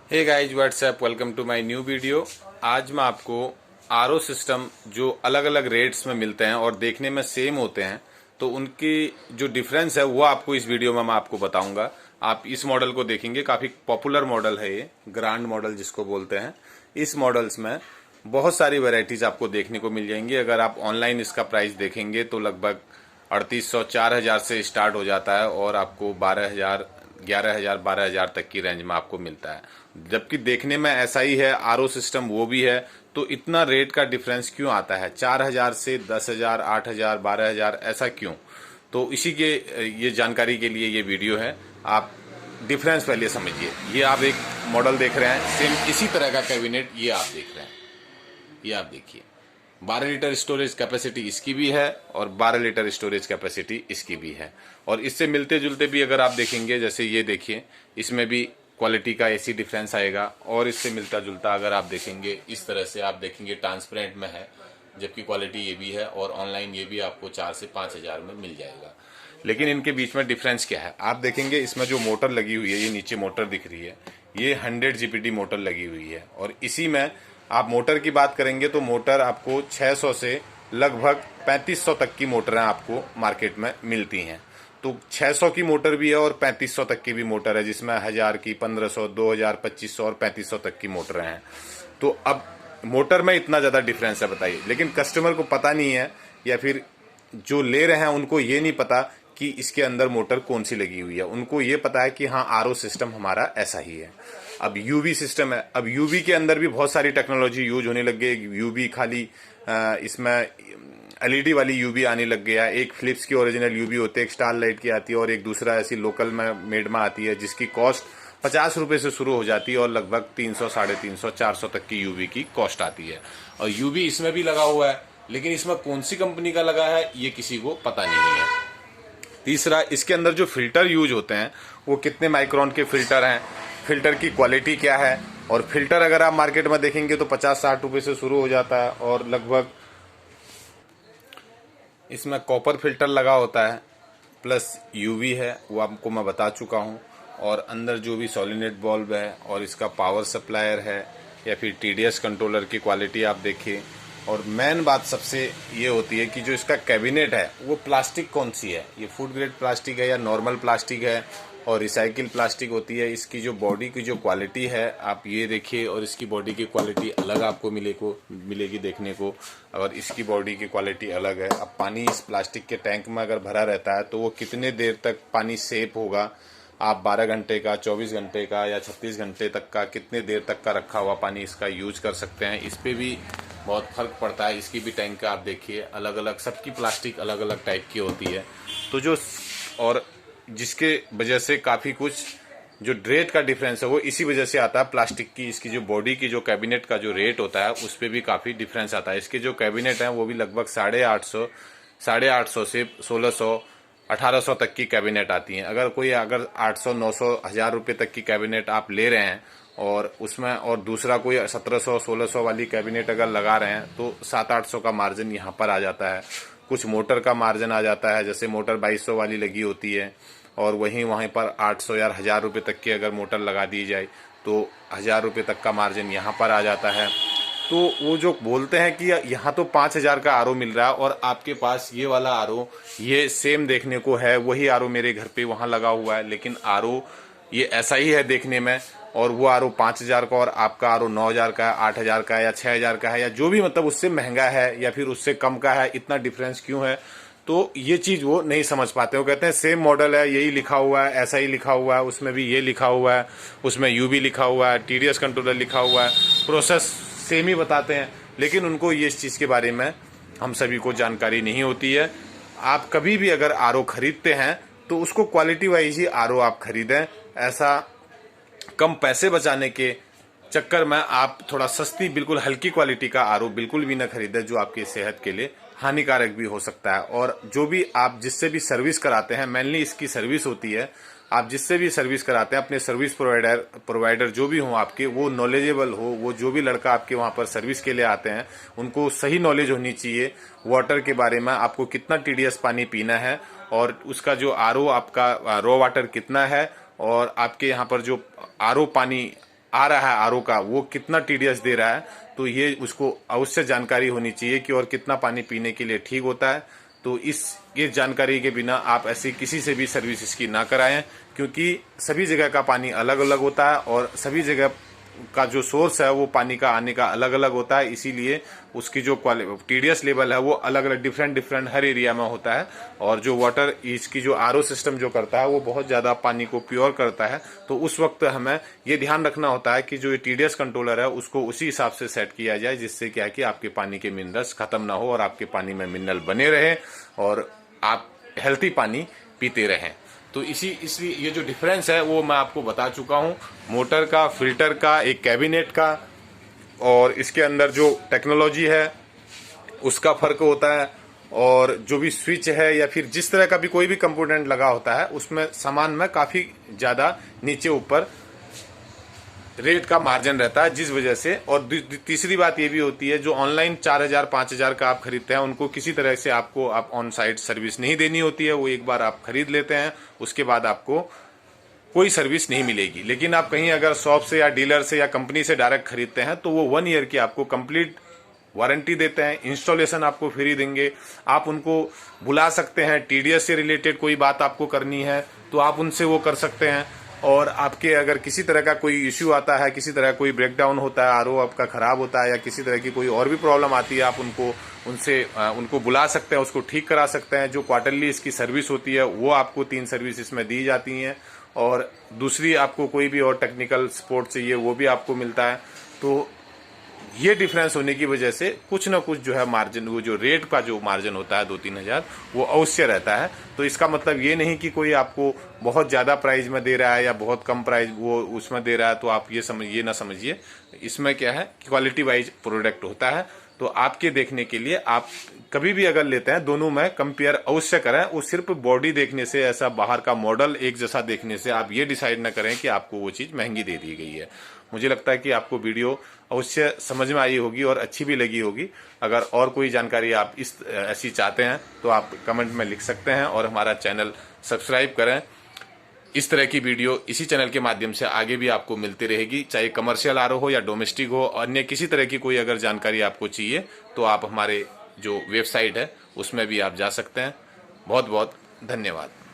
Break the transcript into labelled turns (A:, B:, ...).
A: Hey guys what's up, welcome to my new video. आज मैं आपको आरओ सिस्टम जो अलग अलग रेट्स में मिलते हैं और देखने में सेम होते हैं, तो उनकी जो डिफरेंस है वो आपको इस वीडियो में मैं आपको बताऊंगा। आप इस मॉडल को देखेंगे, काफ़ी पॉपुलर मॉडल है ये, ग्रांड मॉडल जिसको बोलते हैं। इस मॉडल्स में बहुत सारी वैरायटीज आपको देखने को मिल जाएंगी। अगर आप ऑनलाइन इसका प्राइस देखेंगे तो लगभग 3800 4000 से स्टार्ट हो जाता है और आपको 12,000 11,000 12,000 तक की रेंज में आपको मिलता है। जबकि देखने में ऐसा ही है, आरओ सिस्टम वो भी है, तो इतना रेट का डिफरेंस क्यों आता है? 4,000 से 10,000 8,000 12,000 ऐसा क्यों? तो इसी के ये जानकारी के लिए ये वीडियो है। आप डिफरेंस पहले समझिए। ये आप एक मॉडल देख रहे हैं, सेम इसी तरह का कैबिनेट ये आप देख रहे हैं। ये आप देखिए, 12 लीटर स्टोरेज कैपेसिटी इसकी भी है और 12 लीटर स्टोरेज कैपेसिटी इसकी भी है। और इससे मिलते जुलते भी अगर आप देखेंगे, जैसे ये देखिए, इसमें भी क्वालिटी का ऐसी डिफरेंस आएगा। और इससे मिलता जुलता अगर आप देखेंगे, इस तरह से आप देखेंगे ट्रांसपेरेंट में है, जबकि क्वालिटी ये भी है। और ऑनलाइन ये भी आपको 4 से 5,000 में मिल जाएगा। लेकिन इनके बीच में डिफरेंस क्या है आप देखेंगे। इसमें जो मोटर लगी हुई है, ये नीचे मोटर दिख रही है, ये 100 जीपीटी मोटर लगी हुई है। और इसी में आप मोटर की बात करेंगे तो मोटर आपको 600 से लगभग 3500 तक की मोटरें आपको मार्केट में मिलती हैं। तो 600 की मोटर भी है और 3500 तक की भी मोटर है, जिसमें 1000 की, 1500, 2000, 2500 और 3500 तक की मोटरें हैं। तो अब मोटर में इतना ज़्यादा डिफरेंस है, बताइए। लेकिन कस्टमर को पता नहीं है, या फिर जो ले रहे हैं उनको ये नहीं पता कि इसके अंदर मोटर कौन सी लगी हुई है। उनको ये पता है कि हाँ, आरओ सिस्टम हमारा ऐसा ही है। अब यूवी सिस्टम है। अब यूवी के अंदर भी बहुत सारी टेक्नोलॉजी यूज होने लग गई। यूवी खाली इसमें एलईडी वाली यूवी आने लग गया। एक फिलिप्स की ओरिजिनल यूवी होती है, एक स्टार लाइट की आती है, और एक दूसरा ऐसी लोकल में मेड में आती है, जिसकी कॉस्ट 50 रुपए से शुरू हो जाती है और लगभग 300 350 400 तक की यूवी की कॉस्ट आती है। और यूवी इसमें भी लगा हुआ है, लेकिन इसमें कौन सी कंपनी का लगा है ये किसी को पता नहीं है। तीसरा, इसके अंदर जो फिल्टर यूज होते हैं वो कितने माइक्रोन के फिल्टर हैं, फिल्टर की क्वालिटी क्या है। और फिल्टर अगर आप मार्केट में देखेंगे तो 50-60 रुपए से शुरू हो जाता है, और लगभग इसमें कॉपर फिल्टर लगा होता है, प्लस यूवी है, वो आपको मैं बता चुका हूँ। और अंदर जो भी सॉलिनेट बल्ब है और इसका पावर सप्लायर है, या फिर टीडीएस कंट्रोलर की क्वालिटी आप देखिए। और मेन बात सबसे ये होती है कि जो इसका कैबिनेट है वो प्लास्टिक कौन सी है, ये फूड ग्रेड प्लास्टिक है या नॉर्मल प्लास्टिक है, और रिसाइकिल प्लास्टिक होती है। इसकी जो बॉडी की जो क्वालिटी है आप ये देखिए, और इसकी बॉडी की क्वालिटी अलग आपको मिलेगी देखने को। अगर इसकी बॉडी की क्वालिटी अलग है। अब पानी इस प्लास्टिक के टैंक में अगर भरा रहता है तो वो कितने देर तक पानी सेफ होगा। आप 12 घंटे का, 24 घंटे का या 36 घंटे तक का, कितने देर तक का रखा हुआ पानी इसका यूज कर सकते हैं, इस पे भी बहुत फर्क पड़ता है। इसकी भी टैंक का आप देखिए, अलग अलग सबकी प्लास्टिक अलग अलग टाइप की होती है। तो जो और जिसके वजह से काफ़ी कुछ जो रेट का डिफरेंस है वो इसी वजह से आता है। प्लास्टिक की इसकी जो बॉडी की जो कैबिनेट का जो रेट होता है उस पर भी काफ़ी डिफरेंस आता है। इसके जो कैबिनेट हैं वो भी लगभग 850 से 1600 1800 तक की कैबिनेट आती हैं। अगर 800 900 1000 रुपये तक की कैबिनेट आप ले रहे हैं और उसमें और दूसरा कोई 1700 1600 वाली कैबिनेट अगर लगा रहे हैं तो 700-800 का मार्जिन यहाँ पर आ जाता है। कुछ मोटर का मार्जिन आ जाता है, जैसे मोटर 2200 वाली लगी होती है, और वहीं पर 800 या 1000 रुपये तक की अगर मोटर लगा दी जाए तो 1000 रुपये तक का मार्जिन यहाँ पर आ जाता है। तो वो जो बोलते हैं कि यहाँ तो 5,000 का आरओ मिल रहा है और आपके पास ये वाला आरओ ये सेम देखने को है, वही आरओ मेरे घर पे वहाँ लगा हुआ है, लेकिन आरओ ये ऐसा ही है देखने में, और वो आरओ 5,000 का और आपका आरओ 9,000 का है, 8,000 का है या 6,000 का है, या जो भी मतलब उससे महंगा है या फिर उससे कम का है। इतना डिफरेंस क्यों है? तो ये चीज वो नहीं समझ पाते। वो कहते हैं सेम मॉडल है, यही लिखा हुआ है, ऐसा ही लिखा हुआ है, उसमें भी ये लिखा हुआ है, उसमें यूवी लिखा हुआ है, टीडीएस कंट्रोलर लिखा हुआ है, प्रोसेस सेम ही बताते हैं। लेकिन उनको ये इस चीज़ के बारे में हम सभी को जानकारी नहीं होती है। आप कभी भी अगर आरओ खरीदते हैं तो उसको क्वालिटी वाइज ही आरओ आप खरीदें। ऐसा कम पैसे बचाने के चक्कर में आप थोड़ा सस्ती, बिल्कुल हल्की क्वालिटी का आरओ बिल्कुल भी ना खरीदें, जो आपकी सेहत के लिए हानिकारक भी हो सकता है। और जो भी आप जिससे भी सर्विस कराते हैं, मेनली इसकी सर्विस होती है, आप जिससे भी सर्विस कराते हैं अपने सर्विस प्रोवाइडर जो भी हो आपके, वो नॉलेजेबल हो। वो जो भी लड़का आपके वहाँ पर सर्विस के लिए आते हैं उनको सही नॉलेज होनी चाहिए वाटर के बारे में, आपको कितना टीडीएस पानी पीना है, और उसका जो आरओ आपका रॉ वाटर कितना है, और आपके यहाँ पर जो आरओ पानी आ रहा है आरओ का वो कितना टीडीएस दे रहा है, तो ये उसको अवश्य जानकारी होनी चाहिए कि और कितना पानी पीने के लिए ठीक होता है। तो ये जानकारी के बिना आप ऐसी किसी से भी सर्विस इसकी ना कराएं, क्योंकि सभी जगह का पानी अलग अलग होता है और सभी जगह का जो सोर्स है वो पानी का आने का अलग अलग होता है। इसीलिए उसकी जो टीडीएस लेवल है वो अलग अलग डिफरेंट हर एरिया में होता है। और जो वाटर इसकी जो आरओ सिस्टम जो करता है वो बहुत ज़्यादा पानी को प्योर करता है। तो उस वक्त हमें ये ध्यान रखना होता है कि जो टीडीएस कंट्रोलर है उसको उसी हिसाब से सेट किया जाए, जिससे क्या है कि आपके पानी के मिनरल्स खत्म ना हो और आपके पानी में मिनरल बने रहे और आप हेल्थी पानी पीते रहें। तो इसलिए ये जो डिफरेंस है वो मैं आपको बता चुका हूँ, मोटर का, फिल्टर का, एक कैबिनेट का, और इसके अंदर जो टेक्नोलॉजी है उसका फर्क होता है। और जो भी स्विच है या फिर जिस तरह का भी कोई भी कंपोनेंट लगा होता है उसमें सामान में काफ़ी ज़्यादा नीचे ऊपर रेट का मार्जिन रहता है, जिस वजह से। और तीसरी बात ये भी होती है, जो ऑनलाइन 4000 5000 का आप खरीदते हैं उनको किसी तरह से आपको ऑन साइट सर्विस नहीं देनी होती है। वो एक बार आप खरीद लेते हैं उसके बाद आपको कोई सर्विस नहीं मिलेगी। लेकिन आप कहीं अगर शॉप से या डीलर से या कंपनी से डायरेक्ट खरीदते हैं तो वो 1 ईयर की आपको कंप्लीट वारंटी देते हैं, इंस्टॉलेशन आपको फ्री देंगे। आप उनको बुला सकते हैं, टीडीएस से रिलेटेड कोई बात आपको करनी है तो आप उनसे वो कर सकते हैं। और आपके अगर किसी तरह का कोई इश्यू आता है, किसी तरह कोई ब्रेकडाउन होता है, आरओ आपका खराब होता है या किसी तरह की कोई और भी प्रॉब्लम आती है, आप उनको बुला सकते हैं, उसको ठीक करा सकते हैं। जो क्वार्टरली इसकी सर्विस होती है वो आपको 3 सर्विस इसमें दी जाती हैं। और दूसरी आपको कोई भी और टेक्निकल सपोर्ट चाहिए वो भी आपको मिलता है। तो ये डिफरेंस होने की वजह से कुछ ना कुछ जो है मार्जिन, वो जो रेट का जो मार्जिन होता है 2-3 हजार वो अवश्य रहता है। तो इसका मतलब ये नहीं कि कोई आपको बहुत ज़्यादा प्राइस में दे रहा है या बहुत कम प्राइस वो उसमें दे रहा है, तो आप ये ना समझिए। इसमें क्या है, क्वालिटी वाइज प्रोडक्ट होता है। तो आपके देखने के लिए आप कभी भी अगर लेते हैं दोनों में कंपेयर अवश्य करें। वो सिर्फ बॉडी देखने से, ऐसा बाहर का मॉडल एक जैसा देखने से आप ये डिसाइड न करें कि आपको वो चीज़ महंगी दे दी गई है। मुझे लगता है कि आपको वीडियो अवश्य समझ में आई होगी और अच्छी भी लगी होगी। अगर और कोई जानकारी आप ऐसी चाहते हैं तो आप कमेंट में लिख सकते हैं और हमारा चैनल सब्सक्राइब करें। इस तरह की वीडियो इसी चैनल के माध्यम से आगे भी आपको मिलती रहेगी, चाहे कमर्शियल आरओ हो या डोमेस्टिक हो। अन्य किसी तरह की कोई अगर जानकारी आपको चाहिए तो आप हमारे जो वेबसाइट है उसमें भी आप जा सकते हैं। बहुत बहुत धन्यवाद।